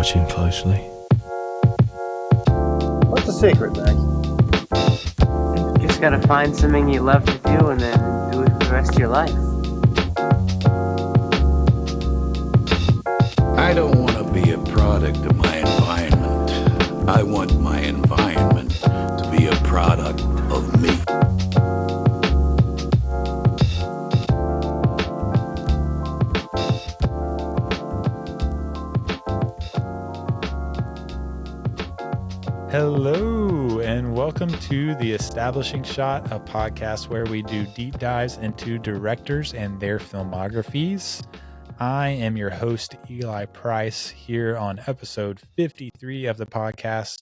watching closely. What's the secret, Max? You just gotta find something you love to do and then do it for the rest of your life. I don't want to be a product of my environment. I want my environment to be a product of me. Hello, and welcome to The Establishing Shot, a podcast where we do deep dives into directors and their filmographies. I am your host, Eli Price, here on episode 53 of the podcast.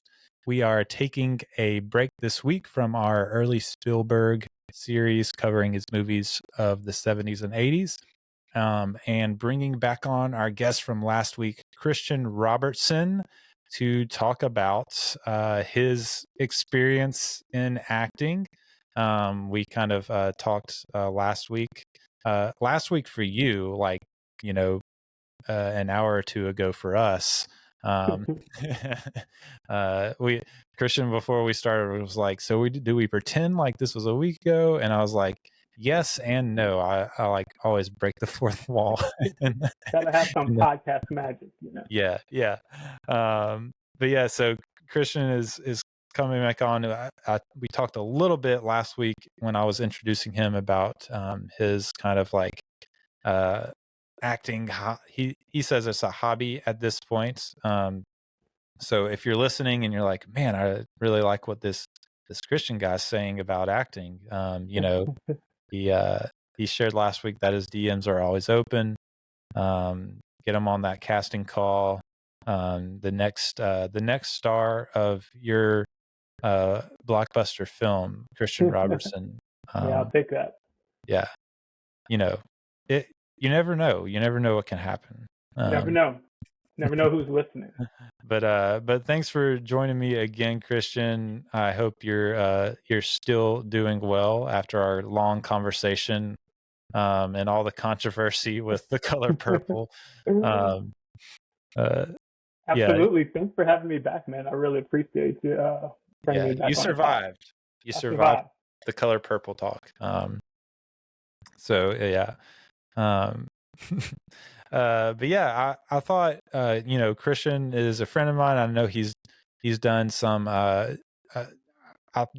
We are taking a break this week from our early Spielberg series covering his movies of the 70s and 80s, and bringing back on our guest from last week, Christian Robertson, to talk about his experience in acting. We kind of talked last week. Last week for you, like, you know, an hour or two ago for us. We Christian, before we started, was like, so do we pretend like this was a week ago? And I was like, yes and no. I like always break the fourth wall. Gotta have some podcast magic, you know. Yeah. But yeah, so Christian is coming back on. We talked a little bit last week when I was introducing him about his kind of like acting. He says it's a hobby at this point. So if you're listening and you're like, man, I really like what this Christian guy's saying about acting, you know, he shared last week that his DMs are always open. Get him on that casting call. The next star of your blockbuster film, Christian Robertson. Yeah, I'll take that. Yeah, you know, you never know. You never know what can happen. Never know who's listening. But thanks for joining me again, Christian. I hope you're still doing well after our long conversation and all the controversy with The Color Purple. Absolutely. Thanks for having me back, man. I really appreciate you bringing me back. You survived. You survived The Color Purple talk. So yeah. But yeah, I thought you know, Christian is a friend of mine. I know he's done some the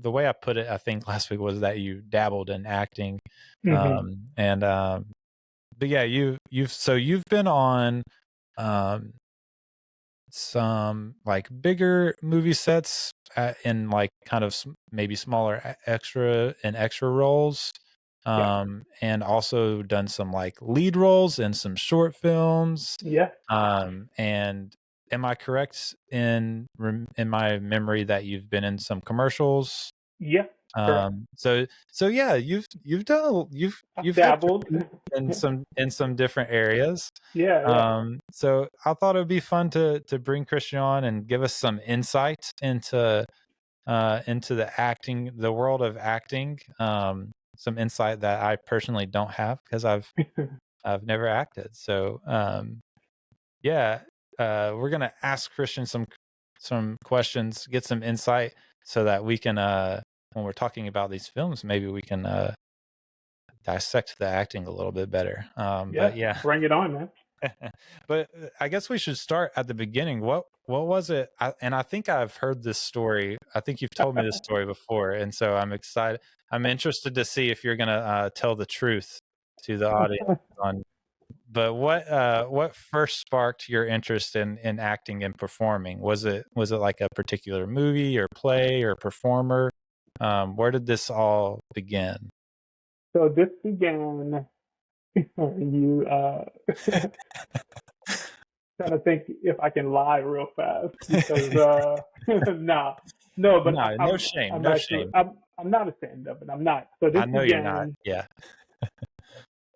way I put it, I think last week, was that you dabbled in acting. Mm-hmm. But yeah, you've been on some like bigger movie sets in like kind of maybe smaller extra roles. And also done some like lead roles in some short films. Yeah. And am I correct in my memory that you've been in some commercials? Yeah. So yeah, you've dabbled in some different areas. Yeah. So I thought it would be fun to bring Christian on and give us some insight into the world of acting. Some insight that I personally don't have because I've never acted. So yeah, we're gonna ask Christian some questions, get some insight, so that we can when we're talking about these films, maybe we can dissect the acting a little bit better. But yeah, bring it on, man. But I guess we should start at the beginning. What was it? And I think I've heard this story. I think you've told me this story before, and so I'm excited. I'm interested to see if you're gonna tell the truth to the audience on. But what first sparked your interest in acting and performing? Was it like a particular movie or play or performer? Where did this all begin? So this began. You trying to think if I can lie real fast because no shame. I'm not ashamed of it. I'm not. So this I know began, you're not. Yeah.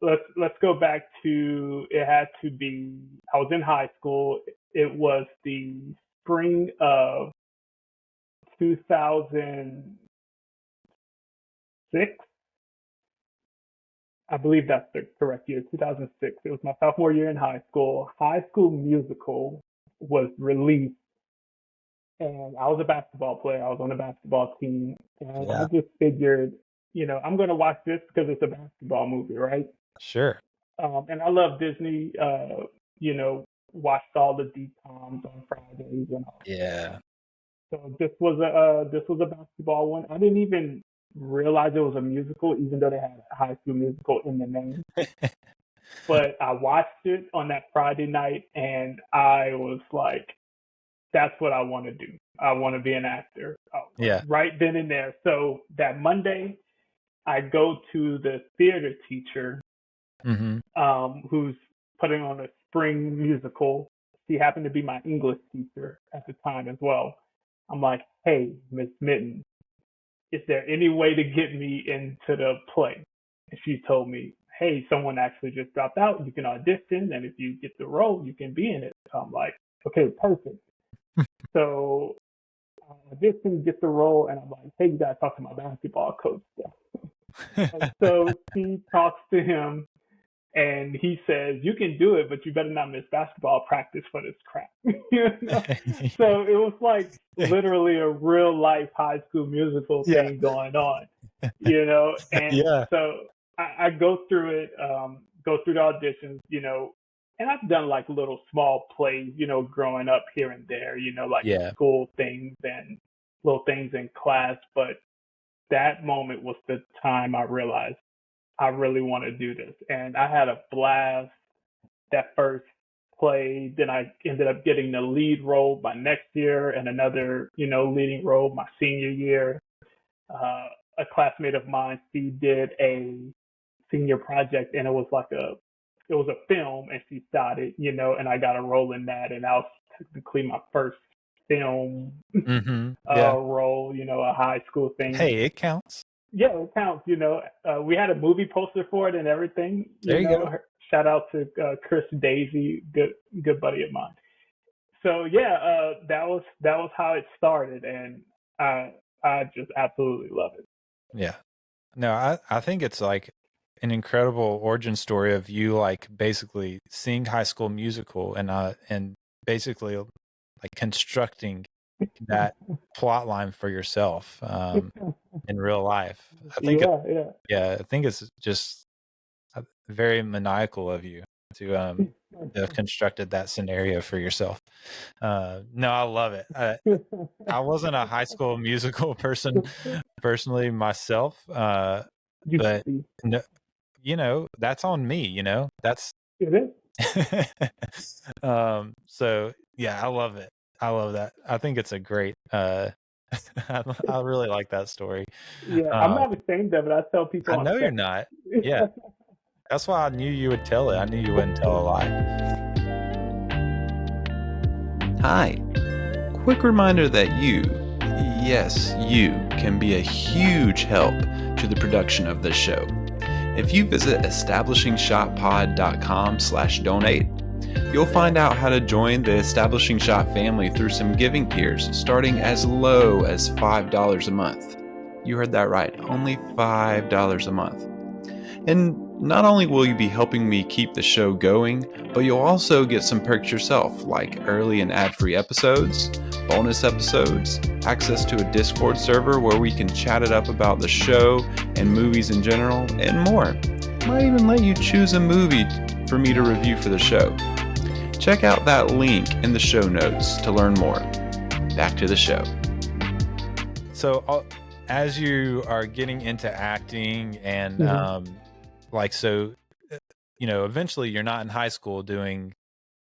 Let's go back to, it had to be, I was in high school. It was the spring of 2006. I believe that's the correct year, 2006. It was my sophomore year in high school. High School Musical was released, and I was a basketball player. I was on the basketball team, and I Yeah. just figured, I'm going to watch this because it's a basketball movie, right? Sure. And I love Disney. You know, watched all the DComs on Fridays and all. Yeah. So this was a basketball one. I didn't even realize it was a musical, even though they had a High School Musical in the name. But I watched it on that Friday night, and I was like, "That's what I want to do. I want to be an actor." Yeah. Right then and there. So that Monday, I go to the theater teacher, Mm-hmm. who's putting on a spring musical. She happened to be my English teacher at the time as well. I'm like, "Hey, Miss Mitten, is there any way to get me into the play?" And she told me, "Hey, someone actually just dropped out. You can audition, and if you get the role, you can be in it." So I'm like, "Okay, perfect." So I audition, get the role, and I'm like, "Hey, you gotta talk to my basketball coach." And so she talks to him, and he says, "You can do it, but you better not miss basketball practice for this crap." So it was like literally a real life High School Musical Yeah. thing going on, and Yeah. so I go through it, go through the auditions, and I've done like little small plays, growing up here and there, like Yeah. school things and little things in class, but that moment was the time I realized I really want to do this. And I had a blast that first play. Then I ended up getting the lead role my next year and another, leading role my senior year. A classmate of mine, she did a senior project, and it was a film, and she shot it, and I got a role in that, and that was technically my first film Mm-hmm. Yeah. role, a high school thing. Hey, it counts. Yeah, it counts. We had a movie poster for it and everything. There you go. Shout out to Chris Daisy, good buddy of mine. So yeah, that was how it started, and I just absolutely love it. Yeah. No, I think it's like an incredible origin story of you like basically seeing High School Musical and basically like constructing that plot line for yourself in real life. I think Yeah. I think it's just very maniacal of you to have constructed that scenario for yourself. No, I love it. I wasn't a High School Musical person personally myself, but no, that's on me. That's It is. so yeah, I love it. I love that. I think it's a great. I really like that story. Yeah, I'm not ashamed of it. I tell people. I know you're not. Yeah, that's why I knew you would tell it. I knew you wouldn't tell a lie. Hi. Quick reminder that you, yes, you, can be a huge help to the production of this show. If you visit establishingshotpod.com/donate, you'll find out how to join the Establishing Shot family through some giving tiers starting as low as $5 a month. You heard that right, only $5 a month. And not only will you be helping me keep the show going, but you'll also get some perks yourself, like early and ad-free episodes, bonus episodes, access to a Discord server where we can chat it up about the show and movies in general, and more. Might even let you choose a movie for me to review for the show. Check out that link in the show notes to learn more. Back to the show. So as you are getting into acting and eventually you're not in high school doing,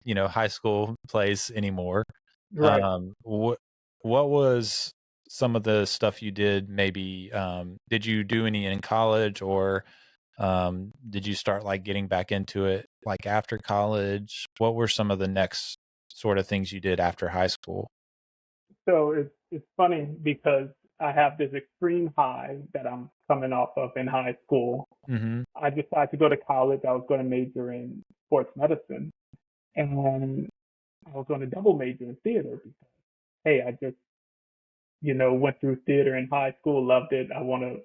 high school plays anymore. Right. What was some of the stuff you did? Maybe did you do any in college, or did you start like getting back into it like after college? What were some of the next sort of things you did after high school? So it's funny because I have this extreme high that I'm coming off of in high school. Mm-hmm. I decided to go to college. I was going to major in sports medicine, and I was going to double major in theater because, hey, I just, went through theater in high school, loved it. I want to,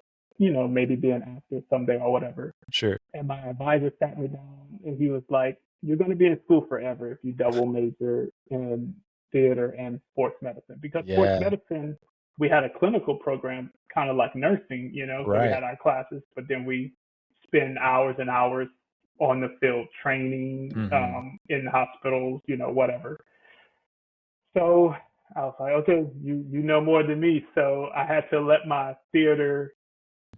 maybe be an actor someday or whatever. Sure. And my advisor sat me down and he was like, "You're going to be in school forever if you double major in theater and sports medicine." Because sports Yeah. medicine, we had a clinical program, kind of like nursing, so we Right. had our classes, but then we spend hours and hours on the field training, Mm-hmm. in hospitals, whatever. So I was like, okay, you know more than me. So I had to let my theater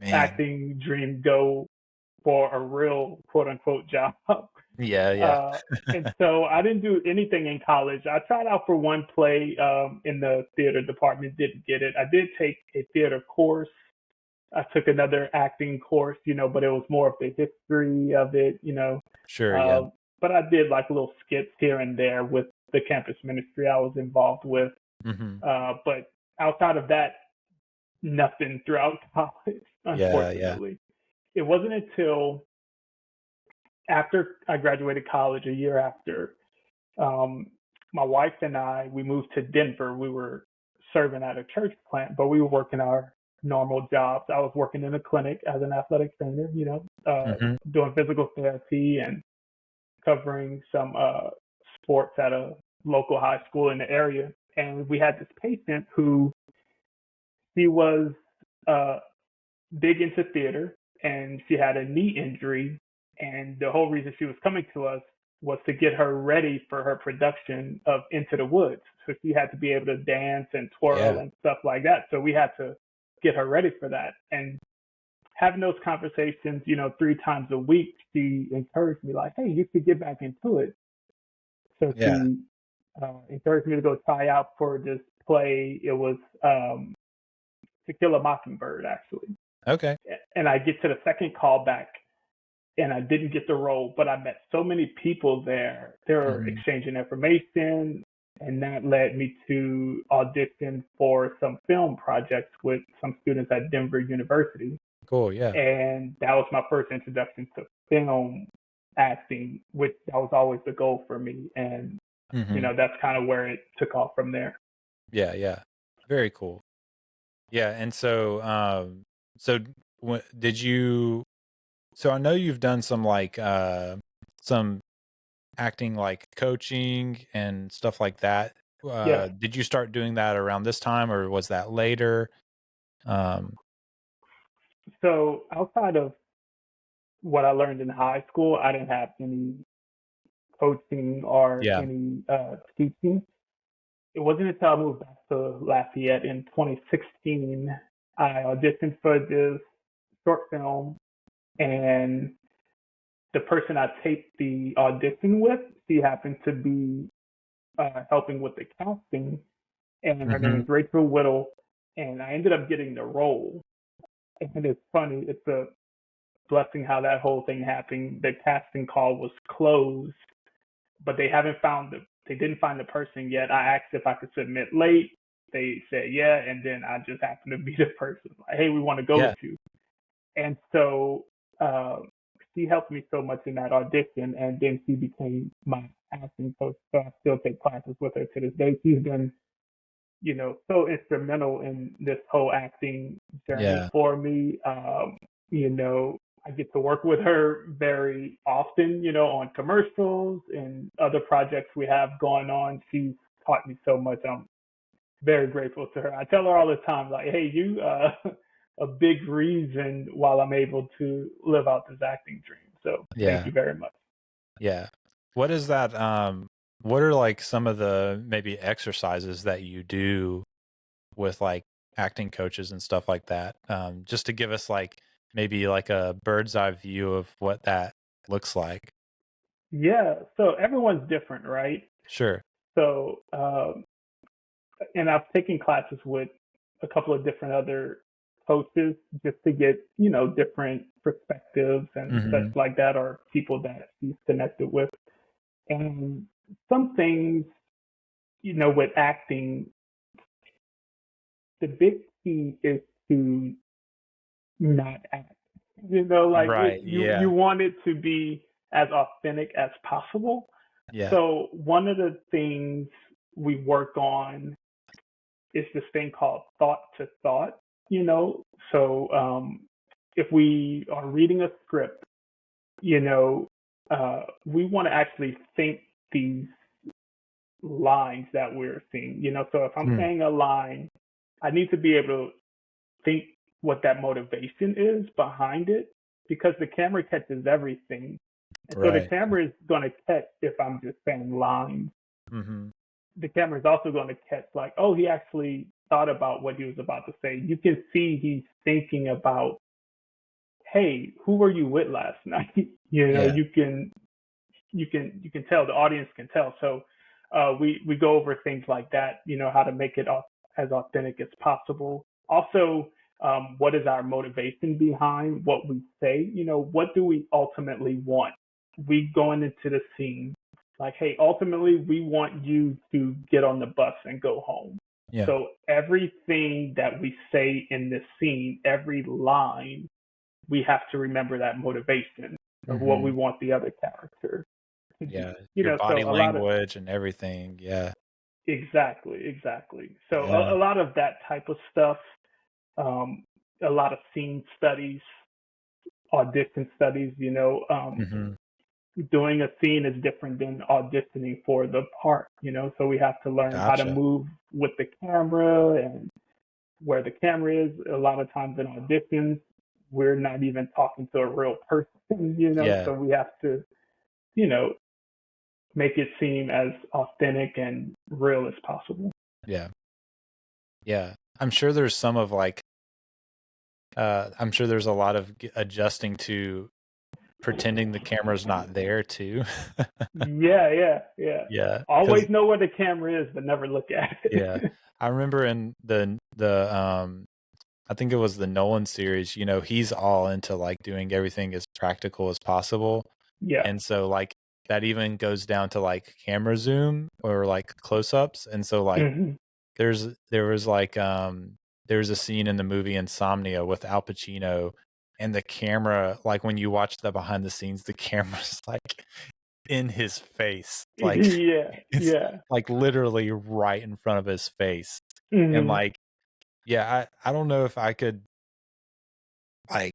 Man. acting dream go for a real quote unquote job. Yeah. Yeah. Uh, and so I didn't do anything in college. I tried out for one play in the theater department, didn't get it. I did take a theater course. I took another acting course, but it was more of the history of it. Sure. Yeah. Uh, but I did like little skits here and there with the campus ministry I was involved with. Mm-hmm. But outside of that, nothing throughout college, Yeah. Yeah. unfortunately. It wasn't until after I graduated college, a year after, um, my wife and we moved to Denver. We were serving at a church plant, but we were working our normal jobs. I was working in a clinic as an athletic trainer, Mm-hmm. doing physical therapy and covering some sports at a local high school in the area. And we had this patient who she was uh, big into theater, and she had a knee injury. And the whole reason she was coming to us was to get her ready for her production of Into the Woods. So she had to be able to dance and twirl Yeah. and stuff like that. So we had to get her ready for that. And having those conversations, 3 times a week, she encouraged me like, hey, you could get back into it. So Yeah. she encouraged me to go try out for this play. It was To Kill a Mockingbird, actually. Okay. And I get to the second call back, and I didn't get the role, but I met so many people there. They were Mm-hmm. exchanging information, and that led me to audition for some film projects with some students at Denver University. Cool. Yeah. And that was my first introduction to film acting, which that was always the goal for me. And, Mm-hmm. that's kind of where it took off from there. Yeah. Yeah. Very cool. Yeah. And so, so did you? So I know you've done some some acting like coaching and stuff like that. Yes. Did you start doing that around this time, or was that later? Um, So outside of what I learned in high school, I didn't have any coaching or yeah. any teaching. It wasn't until I moved back to Lafayette in 2016, I auditioned for this short film, and the person I taped the audition with, she happened to be helping with the casting, and her name Mm-hmm. is Rachel Whittle, and I ended up getting the role. And it's funny, it's a blessing how that whole thing happened. The casting call was closed, but they didn't find the person yet. I asked if I could submit late. They said yeah, and then I just happened to be the person. Like, hey, we want to go Yeah. with you. And so uh, she helped me so much in that audition, and then she became my acting coach. So I still take classes with her to this day. She's been, so instrumental in this whole acting journey Yeah. for me. I get to work with her very often, on commercials and other projects we have going on. She's taught me so much. I'm very grateful to her. I tell her all the time, like, hey, you a big reason why I'm able to live out this acting dream. So thank Yeah. you very much. Yeah. What is that? What are like some of the maybe exercises that you do with like acting coaches and stuff like that? Just to give us like maybe like a bird's eye view of what that looks like. Yeah. So everyone's different, right? Sure. So, and I've taken classes with a couple of different other coaches just to get, different perspectives and such Mm-hmm. like that, or people that he's connected with. And some things, with acting, the big key is to not act. Like Right. you Yeah. want it to be as authentic as possible. Yeah. So one of the things we work on is this thing called thought to thought. So if we are reading a script, you know, we want to actually think these lines that we're seeing. So if I'm saying a line, I need to be able to think what that motivation is behind it, because the camera catches everything. And so the Right. camera is going to catch if I'm just saying lines. Mm-hmm. The camera is also going to catch like, oh, he actually thought about what he was about to say. You can see he's thinking about, hey, who were you with last night? Yeah. You can tell, the audience can tell. So we go over things like that, how to make it as authentic as possible. Also, what is our motivation behind what we say? What do we ultimately want? We going into the scene like, hey, ultimately we want you to get on the bus and go home. Yeah. So everything that we say in this scene, every line, we have to remember that motivation of what we want the other character to do. Yeah. Your body So a lot of language and everything. Yeah. exactly. So Yeah. a lot of that type of stuff, a lot of scene studies, audition studies, Mm-hmm. doing a scene is different than auditioning for the part, so we have to learn how to Gotcha. move with the camera and where the camera is. A lot of times in auditions, we're not even talking to a real person, Yeah. so we have to, make it seem as authentic and real as possible. Yeah. Yeah. I'm sure there's some of like, I'm sure there's a lot of adjusting to pretending the camera's not there too. Yeah. Yeah. Always know where the camera is, but never look at Yeah. it. I remember in the I think it was the Nolan series, he's all into like doing everything as practical as possible. Yeah. And so like that even goes down to like camera zoom or like close-ups. And so like Hmm. there was like there was a scene in the movie Insomnia with Al Pacino, and the camera, like when you watch the behind the scenes, the camera's like in his face. Like it's Yeah. like literally right in front of his face. And Hmm. like, yeah, I don't know if I could like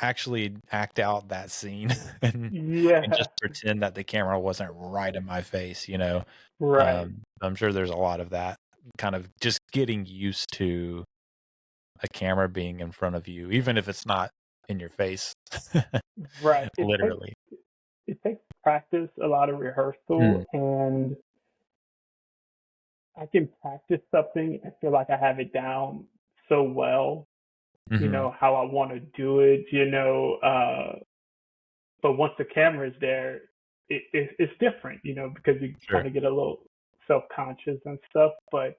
actually act out that scene and Yeah. just pretend that the camera wasn't right in my face. Right. I'm sure there's a lot of that kind of just getting used to a camera being in front of you, even if it's not in your face. Right. Literally. It takes practice, a lot of rehearsal, Mm, and I can practice something and feel like I have it down so well, mhm, how I want to do it, but once the camera is there, it's different, because you kind sure. of get a little self-conscious and stuff. But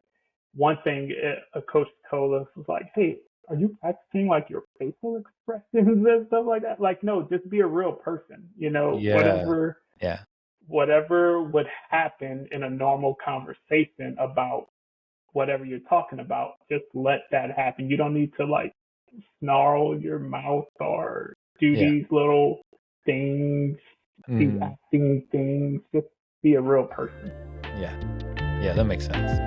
one thing a coach told us was like, hey, are you practicing like your facial expressions and stuff like that? Like, no, just be a real person, Yeah. Yeah. whatever would happen in a normal conversation about whatever you're talking about, just let that happen. You don't need to like snarl your mouth or do Yeah. these little things, these Mhm. acting things. Just be a real person. Yeah. Yeah, that makes sense.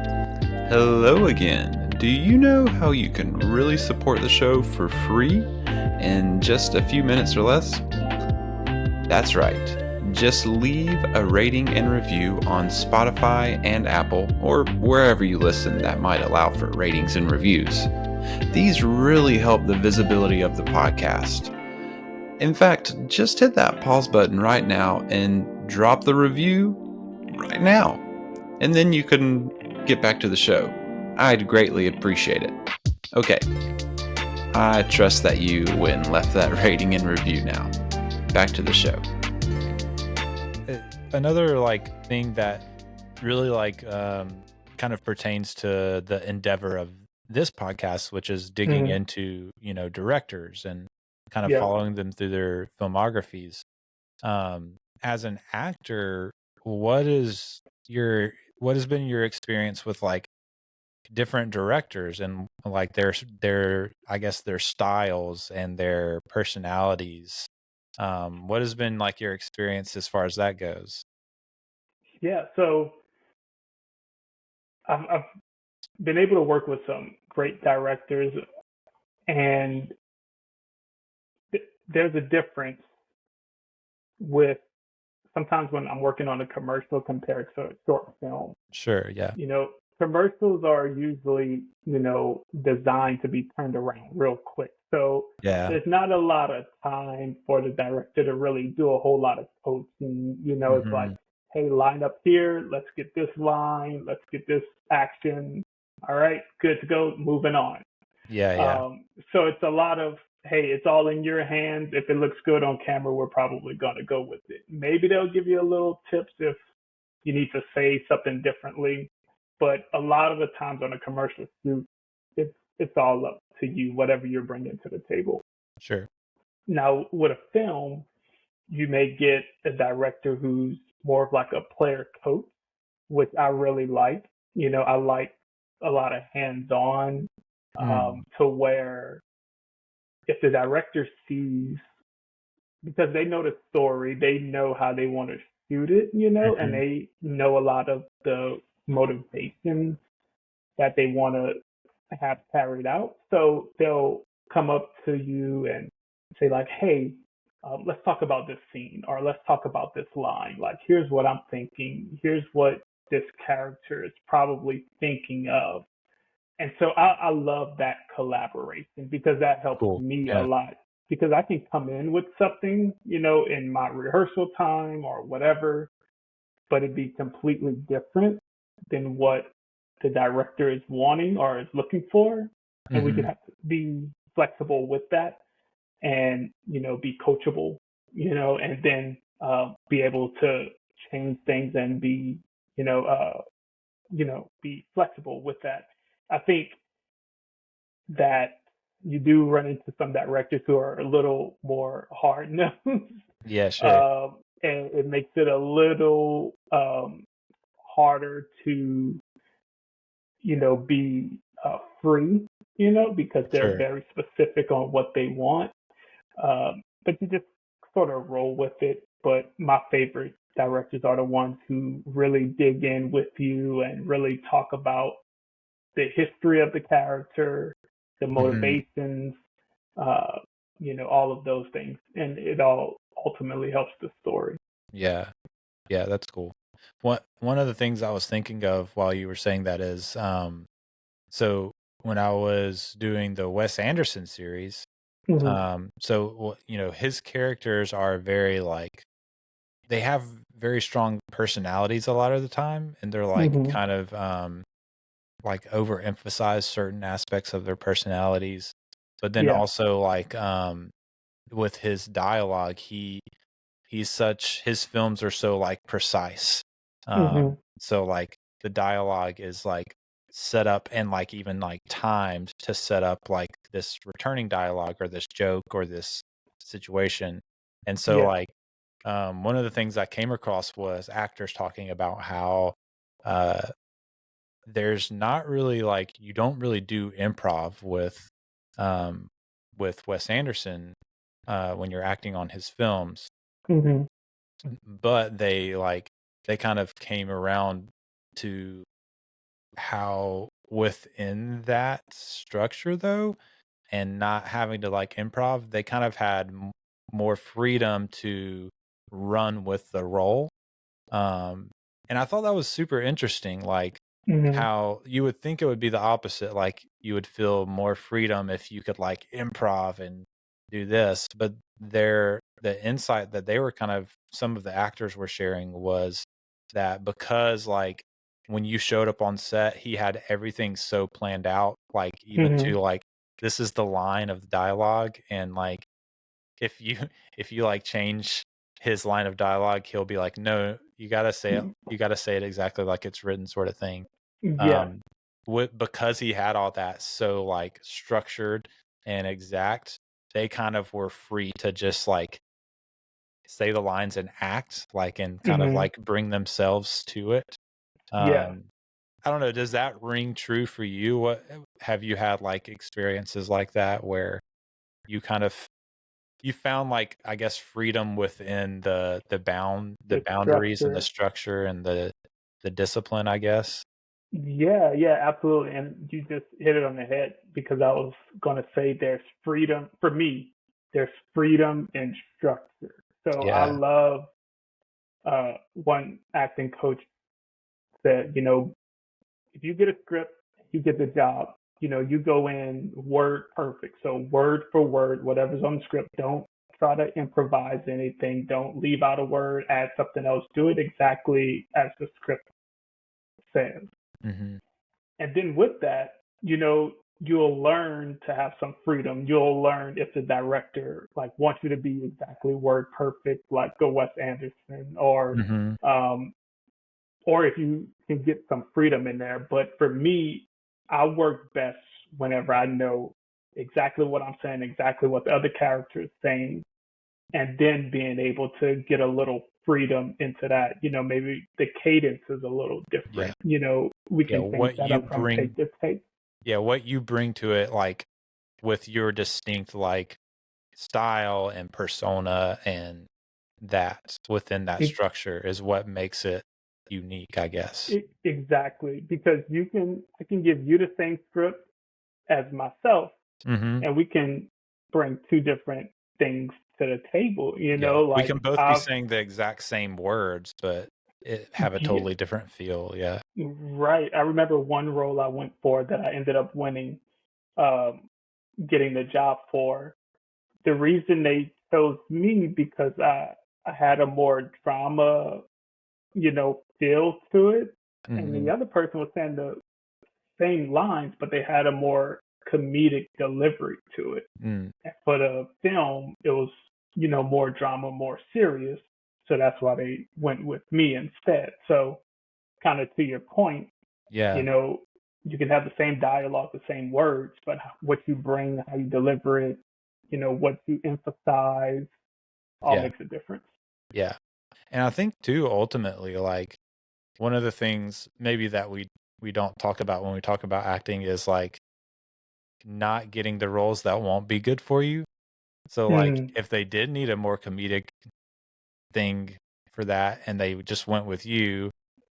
Hello again. Do you know how you can really support the show for free in just a few minutes or less? That's right. Just leave a rating and review on Spotify and Apple, or wherever you listen that might allow for ratings and reviews. These really help the visibility of the podcast. In fact, just hit that pause button right now and drop the review right now. And then you can get back to the show. I'd greatly appreciate it. Okay, I trust that you went and left that rating and review now. Back to the show. Another like thing that really like kind of pertains to the endeavor of this podcast, which is digging Mm-hmm. into directors and kind of Yeah. following them through their filmographies. As an actor, what is what has been your experience with like different directors and like their I guess their styles and their personalities? What has been like your experience as far as that goes? Yeah. So I've been able to work with some great directors, and there's a difference with sometimes when I'm working on a commercial compared to a short film, Sure. Yeah. commercials are usually, designed to be turned around real quick. So Yeah. there's not a lot of time for the director to really do a whole lot of coaching. It's like, Hmm. hey, line up here, let's get this line, let's get this action. All right, good to go, moving on. Yeah. Yeah. So it's a lot of, hey, it's all in your hands. If it looks good on camera, we're probably going to go with it. Maybe they'll give you a little tips if you need to say something differently. But a lot of the times on a commercial shoot, it's all up to you, whatever you're bringing to the table. Sure. Now, with a film, you may get a director who's more of like a player coach, which I really like. I like a lot of hands-on, Mm. to where if the director sees, because they know the story, they know how they want to shoot it, and Hmm. they know a lot of the motivations that they want to have carried out. So they'll come up to you and say like, hey, let's talk about this scene, or let's talk about this line. Like, here's what I'm thinking. Here's what this character is probably thinking of. And so I love that collaboration because that helps Cool. me a Yeah. lot, because I can come in with something, in my rehearsal time or whatever, but it'd be completely different than what the director is wanting or is looking for. And we Hmm. could have to be flexible with that and, be coachable, and then be able to change things and be, be flexible with that. I think that you do run into some directors who are a little more hard nosed, Yeah. Sure. and it makes it a little harder to, be free, because they're Sure. very specific on what they want. But you just sort of roll with it. But my favorite directors are the ones who really dig in with you and really talk about the history of the character, the Hmm. motivations, uh, all of those things. And it all ultimately helps the story. Yeah. Yeah. That's cool. One of the things I was thinking of while you were saying that is, so when I was doing the Wes Anderson series, Hmm. his characters are very like, they have very strong personalities a lot of the time, and they're like Hmm. kind of like overemphasize certain aspects of their personalities, but then Yeah. also like with his dialogue, his films are so like precise. Hmm. So like the dialogue is like set up and like even like timed to set up like this returning dialogue or this joke or this situation. And so Yeah. like one of the things I came across was actors talking about how uh there's not really like, you don't really do improv um with Wes Anderson when you're acting on his films, Hmm. but they kind of came around to how within that structure though, and not having to like improv, they kind of had more freedom to run with the role. And I thought that was super interesting, like Hmm. how you would think it would be the opposite, like you would feel more freedom if you could like improv and do this, but the insight that they were kind of, some of the actors were sharing was that because like when you showed up on set, he had everything so planned out, like even Hmm. to like, this is the line of the dialogue, and like if you if you like change his line of dialogue, he'll be like, no, you gotta say it exactly like it's written, sort of thing. Yeah. um because he had all that so like structured and exact, they kind of were free to just like say the lines and act like, and kind of Hmm. like bring themselves to it. Yeah. um I don't know, does that ring true for you? What have you had like experiences like that where you kind of, you found like, I guess, freedom within the The boundaries and the structure. structure and the discipline, I guess? Yeah, yeah, absolutely. And you just hit it on the head, because I was going to say there's freedom for me. There's freedom in structure. So I Yeah. love one acting coach said, if you get a script, you get the job. You go in word perfect. So word for word, whatever's on the script, don't try to improvise anything. Don't leave out a word, add something else. Do it exactly as the script says. Mm-hmm. And then with that, you'll learn to have some freedom. You'll learn if the director wants you to be exactly word perfect, like a Wes Anderson, Mm-hmm. or if you can get some freedom in there. But for me, I work best whenever I know exactly what I'm saying, exactly what the other character is saying, and then being able to get a little freedom into that. Maybe the cadence is a little Yeah. different. We Yeah. can change What that you up from bring, take to take. yeah, what you bring to it, like with your distinct style and persona and that within that It, structure is what makes it unique, I guess. exactly, because I can give you the same script as myself, Mm-hmm. and we can bring two different things to the table. Yeah. We can both be I've saying the exact same words, but it have a totally different feel. Yeah. right. I remember one role I went for that I ended up winning, um, getting the job for. The reason they chose me because I had a more drama, feel to it, and Mm-hmm. the other person was saying the same lines, but they had a more comedic delivery to it. Mm. And for the film, it was, more drama, more serious. So that's why they went with me instead. So kind of to your point, you Yeah. know, you can have the same dialogue, the same words, but what you bring, how you deliver it, what you emphasize, all Yeah. makes a difference. Yeah. And I think too, ultimately, one of the things maybe that we don't talk about when we talk about acting is not getting the roles that won't be good for you. So Mm, if they did need a more comedic thing for that and they just went with you,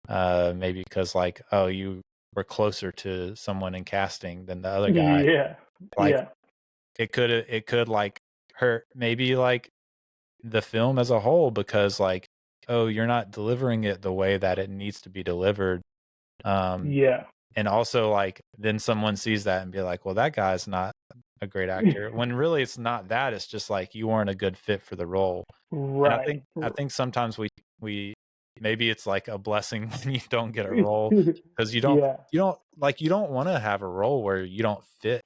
maybe because oh, you were closer to someone in casting than the other guy, yeah, like yeah, it could hurt maybe the film as a whole because oh, you're not delivering it the way that it needs to be delivered. Um, yeah, and also then someone sees that and be like, well, that guy's not a great actor. When really it's not that, it's just you weren't a good fit for the role. And right. I think sometimes we maybe it's a blessing when you don't get a role because Yeah, you don't want to have a role where you don't fit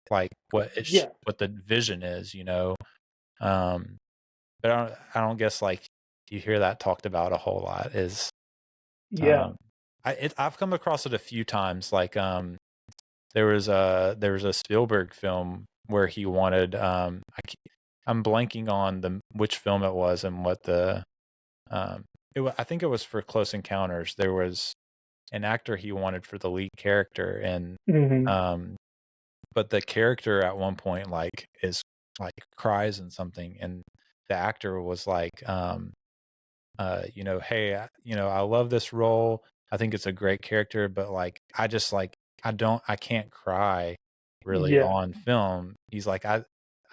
yeah, what the vision is, um but I don't guess you hear that talked about a whole lot is yeah. um I've come across it a few times there was a Spielberg film where he wanted I'm blanking on which film it was and what the I think it was for Close Encounters. There was an actor he wanted for the lead character, and Hmm. um, but the character at one point is cries and something, and the actor was hey, I love this role. I think it's a great character, but I just I can't cry really Yeah, on film. He's I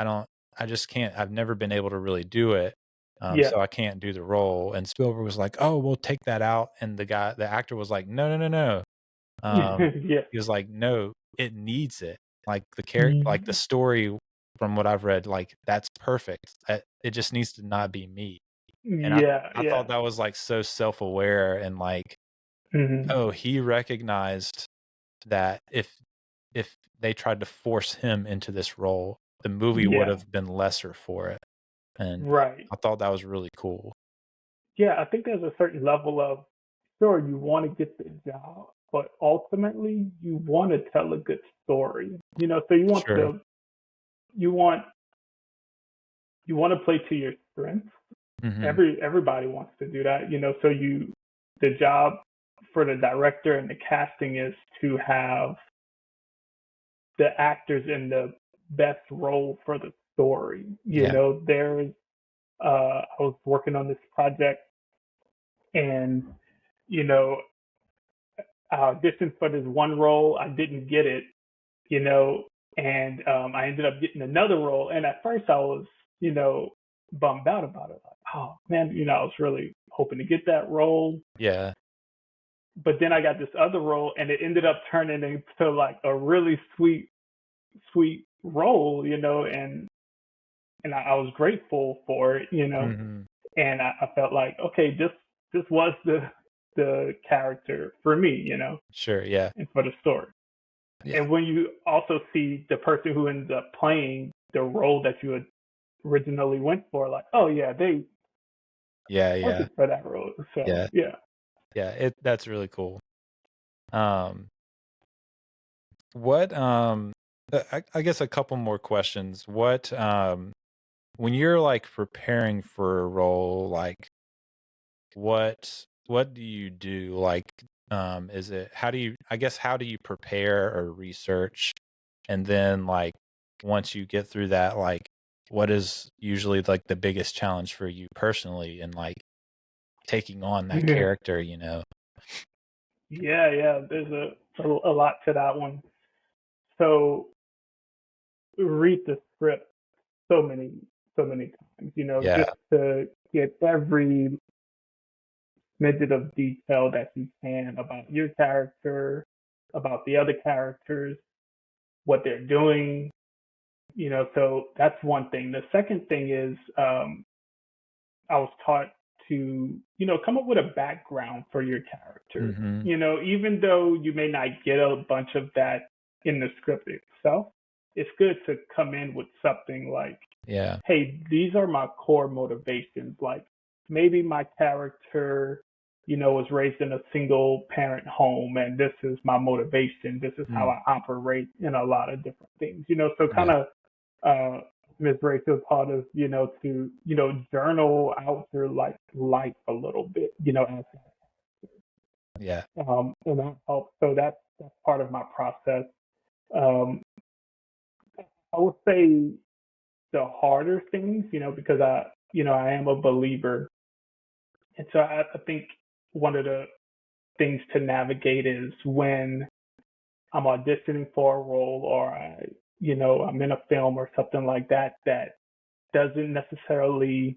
don't, I just can't. I've never been able to really do it. yeah, So I can't do the role. And Spielberg was like, "Oh, we'll take that out." And the actor was like, "No, no, no, no." yeah, He was like, "No, it needs it. The character, the story from what I've read, that's perfect. It just needs to not be me." And yeah, I thought yeah. that was so self-aware and Hmm. oh, he recognized that if they tried to force him into this role, the movie would Yeah, have been lesser for it. And right. I thought that was really cool. Yeah, I think there's a certain level of, sure, you want to get the job, but ultimately you want to tell a good story. So Sure. you want you want to play to your strengths. Mhm. Everybody wants to do that. So the job for the director and the casting is to have the actors in the best role for the story. Yeah. There's I was working on this project, and you know I auditioned for this one role. I didn't get it, you know, and I ended up getting another role. And at first I was, you know, bummed out about it. Like, oh man, I was really hoping to get that role. Yeah. But then I got this other role, and it ended up turning into like a really sweet role, and I was grateful for it, Mm-hmm. and I felt like, okay, this was the character for me, Sure. Yeah. and for the story. Yeah. And when you also see the person who ends up playing the role that you had originally went for, like, oh yeah, they Yeah. perfect for that role. So Yeah. yeah. Yeah. That's really cool. What I guess a couple more questions. What when you're like preparing for a role, like what do you do? Like is it how do you prepare or research? And then like once you get through that, like what is usually like the biggest challenge for you personally in like taking on that Yeah. character, Yeah. There's a lot to that one. So read the script so many times, Yeah. just to get every midget of detail that you can about your character, about the other characters, what they're doing, so that's one thing. The second thing is I was taught to, come up with a background for your character. Mm-hmm. Even though you may not get a bunch of that in the script itself, it's good to come in with something like, Yeah. hey, these are my core motivations. Like maybe my character, was raised in a single parent home, and this is my motivation. This is how I operate in a lot of different things, so kind of Ms. Rachel taught us, to, journal out your life a little bit, as Yeah. and that helps. So that's part of my process. I would say the harder things, because I am a believer, and so I think one of the things to navigate is when I'm auditioning for a role, or I'm in a film or something like that doesn't necessarily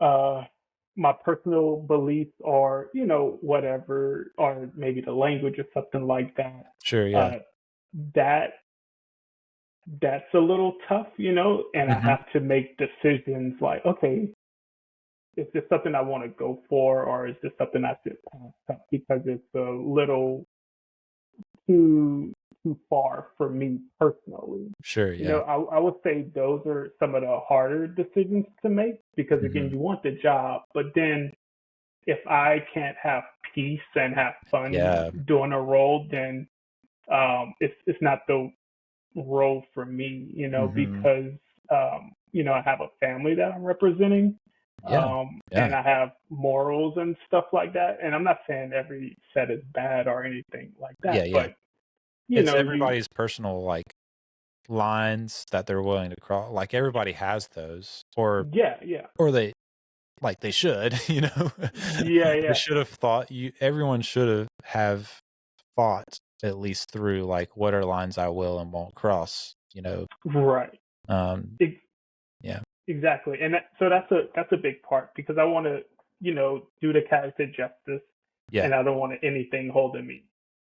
my personal beliefs, or whatever, or maybe the language or something like that. Sure. Yeah. That's a little tough, and I have to make decisions like, okay, is this something I want to go for, or is this something I should pass up because it's a little too far for me personally? Sure. Yeah. I would say those are some of the harder decisions to make, because again, you want the job, but then if I can't have peace and have fun doing a role, then it's not the role for me, because I have a family that I'm representing. And I have morals and stuff like that. And I'm not saying every set is bad or anything like that, but it's everybody's personal like lines that they're willing to cross. Like everybody has those, or they should, they should have thought everyone should have thought at least through like what are lines I will and won't cross, right. Yeah, exactly. And so that's a big part, because I want to do the character justice, and I don't want anything holding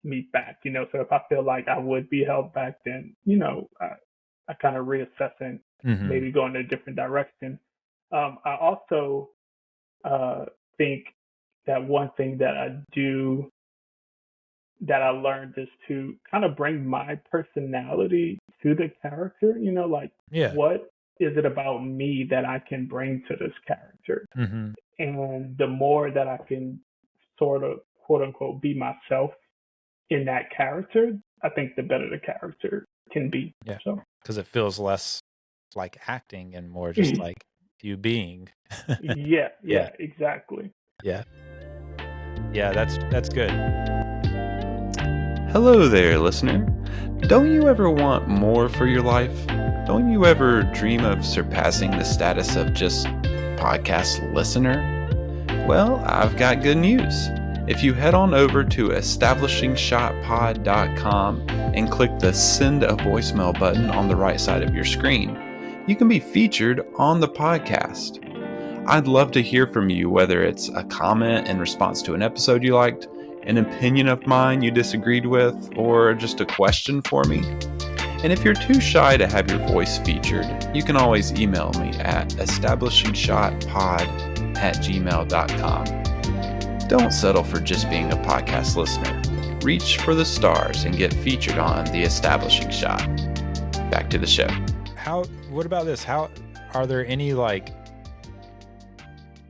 me back, so if I feel like I would be held back, then I kind of reassess and maybe go in a different direction. I also think that one thing that I do that I learned is to kind of bring my personality to the character, what is it about me that I can bring to this character? And the more that I can sort of, quote unquote, be myself in that character, I think the better the character can be. Yeah. So, because it feels less like acting and more just like you being. yeah, exactly. Yeah, that's good. Hello there, listener. Don't you ever want more for your life? Don't you ever dream of surpassing the status of just podcast listener? Well, I've got good news. If you head on over to establishingshotpod.com and click the send a voicemail button on the right side of your screen, you can be featured on the podcast. I'd love to hear from you, whether it's a comment in response to an episode you liked, an opinion of mine you disagreed with, or just a question for me. And if you're too shy to have your voice featured, you can always email me at establishingshotpod@gmail.com. Don't settle for just being a podcast listener. Reach for the stars and get featured on The Establishing Shot. Back to the show. What about this? Are there any like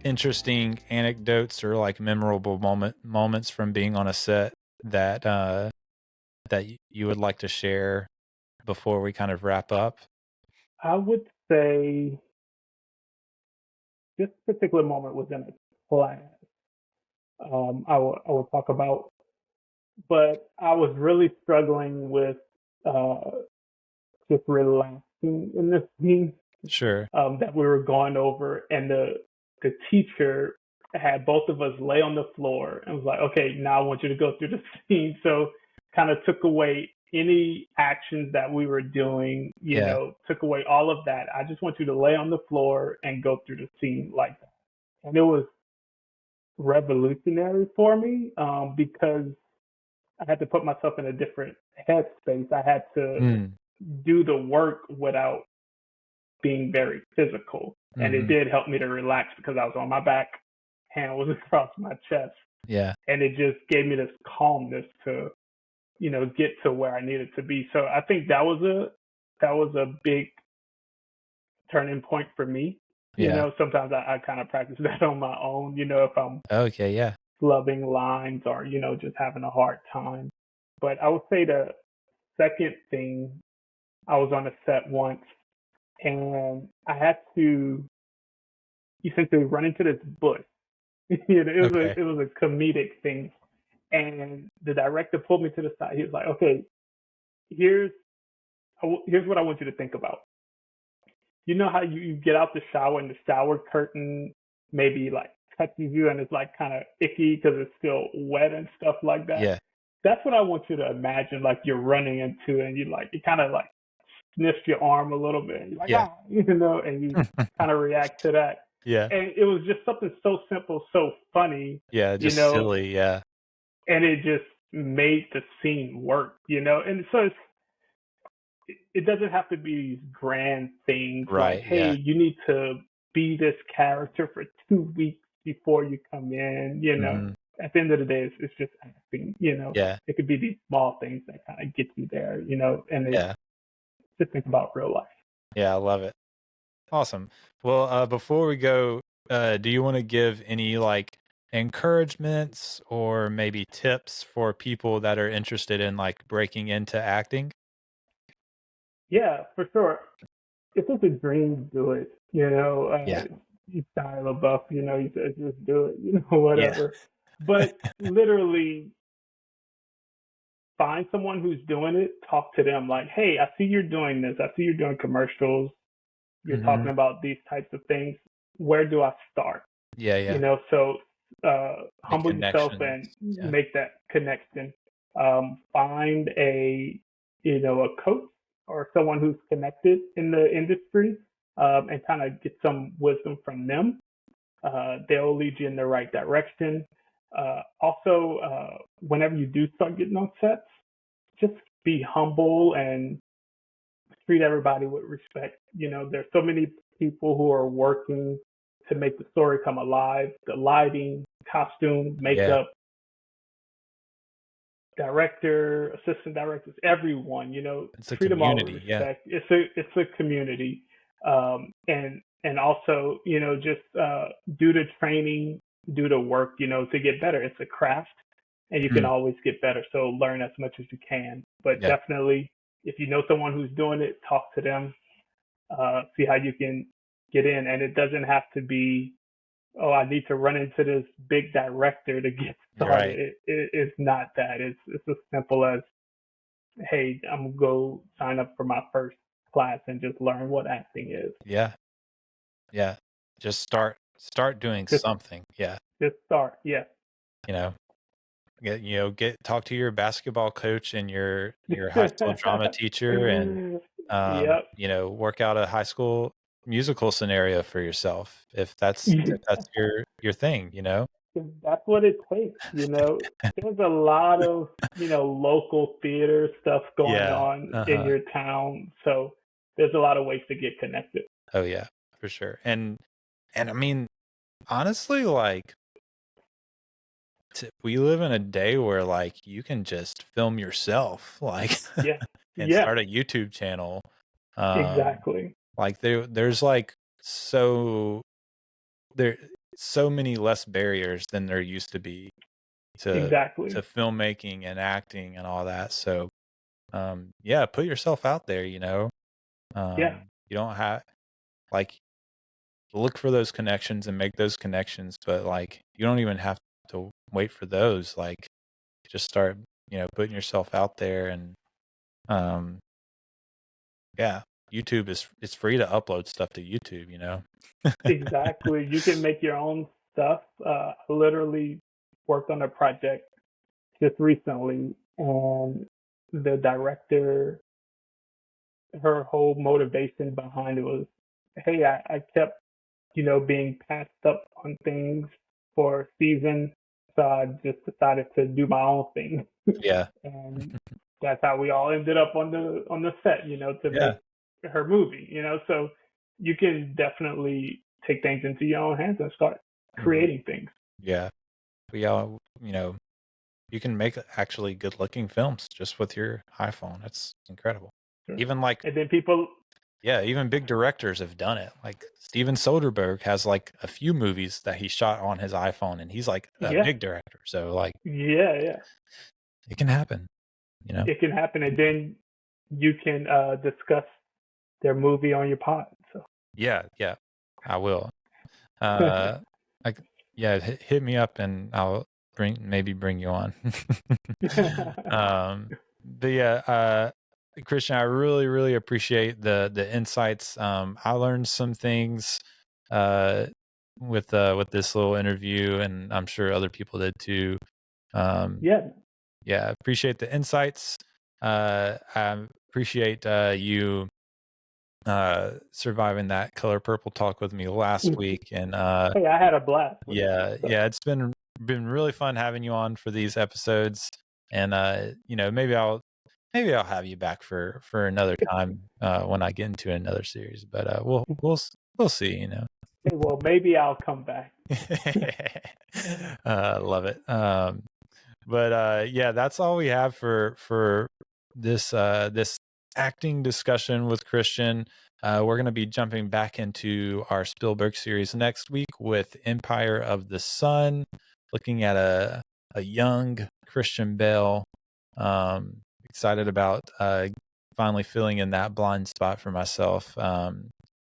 interesting anecdotes or like memorable moments from being on a set that you would like to share before we kind of wrap up? I would say this particular moment was in a class. I will talk about, but I was really struggling with just relaxing in this scene Sure. that we were going over, and the teacher had both of us lay on the floor and was like, okay, now I want you to go through the scene. So kind of took away any actions that we were doing, took away all of that. I just want you to lay on the floor and go through the scene like that. And it was revolutionary for me because I had to put myself in a different headspace. I had to do the work without being very physical. And it did help me to relax because I was on my back, hand was across my chest. Yeah. And it just gave me this calmness to, get to where I needed to be. So I think that was a big turning point for me. Yeah. Sometimes I kind of practice that on my own, if I'm Okay. Yeah. flubbing lines or, just having a hard time. But I would say the second thing, I was on a set once and I had to essentially run into this bush. It was a comedic thing. And the director pulled me to the side. He was like, okay, here's what I want you to think about. You know how you get out the shower and the shower curtain maybe like touches you and it's like kind of icky because it's still wet and stuff like that? Yeah. That's what I want you to imagine, like you're running into, and you kind of like sniff your arm a little bit. And you're like, and you kind of react to that. Yeah. And it was just something so simple, so funny. Yeah. Just silly. Yeah. And it just made the scene work, And so it doesn't have to be these grand things. Right. Like, hey, you need to be this character for 2 weeks before you come in, At the end of the day, it's just acting, Yeah. It could be these small things that kind of get you there, and just think about real life. Yeah, I love it. Awesome. Well, before we go, do you want to give any like encouragements or maybe tips for people that are interested in like breaking into acting? Yeah, for sure. If it's a dream, do it. You style a buff, you just do it, whatever. But literally find someone who's doing it, talk to them like, hey, I see you're doing this. I see you're doing commercials. You're talking about these types of things. Where do I start? Yeah. So humble yourself and make that connection. Find a coach or someone who's connected in the industry and kind of get some wisdom from them. They'll lead you in the right direction. Also, whenever you do start getting on sets, just be humble and treat everybody with respect. There's so many people who are working to make the story come alive. The lighting, costume, makeup, director, assistant directors, everyone, It's a treat them all with community. respect. It's a community. And also, just do the training, do the work, to get better. It's a craft and you can always get better. So learn as much as you can. But definitely, if you know someone who's doing it, talk to them, see how you can get in. And it doesn't have to be, oh, I need to run into this big director to get started. Right. It's not that. It's as simple as, hey, I'm going to go sign up for my first class and just learn what acting is. Yeah. Just start doing something. Yeah. Just start. Yeah. talk to your basketball coach and your high school drama teacher, and Yep. work out a high school musical scenario for yourself if that's your thing. That's what it takes. There's a lot of local theater stuff going Yeah. on in your town, so there's a lot of ways to get connected. Oh yeah, for sure. And I mean, honestly, like, we live in a day where like you can just film yourself, like, Yeah. and Yeah. start a YouTube channel. Exactly. Like there's like so many less barriers than there used to be to Exactly. filmmaking and acting and all that. So yeah, put yourself out there. Yeah. You don't have, like, look for those connections and make those connections, but like you don't even have to wait for those. Like, just start putting yourself out there. And yeah, YouTube it's free to upload stuff to YouTube. Exactly. You can make your own stuff. I literally worked on a project just recently, and the director, her whole motivation behind it was, hey, I kept being passed up on things for a season, so I just decided to do my own thing. Yeah. And that's how we all ended up on the set, to make her movie, so you can definitely take things into your own hands and start creating things. Yeah. You can make actually good looking films just with your iPhone. That's incredible. Sure. Even like, and then people, even big directors have done it. Like Steven Soderbergh has like a few movies that he shot on his iPhone, and he's like a big director. So like, yeah, it can happen. It can happen, and then you can discuss their movie on your pod. So yeah, I will. Hit me up and I'll bring you on. But yeah, Christian, I really, really appreciate the insights. I learned some things with this little interview, and I'm sure other people did too. Yeah, appreciate the insights. I appreciate you surviving that Color Purple talk with me last week, and hey, I had a blast. It's been really fun having you on for these episodes, and maybe I'll have you back for another time when I get into another series, but we'll see. Hey, well, maybe I'll come back. Love it. But yeah, that's all we have for this acting discussion with Christian. We're going to be jumping back into our Spielberg series next week with Empire of the Sun, looking at a young Christian Bale. Excited about finally filling in that blind spot for myself.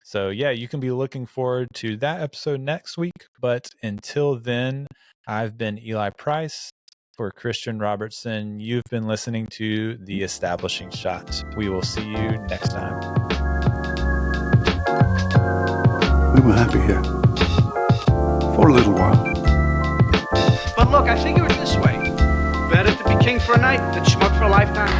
So yeah, you can be looking forward to that episode next week. But until then, I've been Eli Price. For Christian Robertson, you've been listening to The Establishing Shot. We will see you next time. We were happy here. For a little while. But look, I figure it this way. Better to be king for a night than schmuck for a lifetime.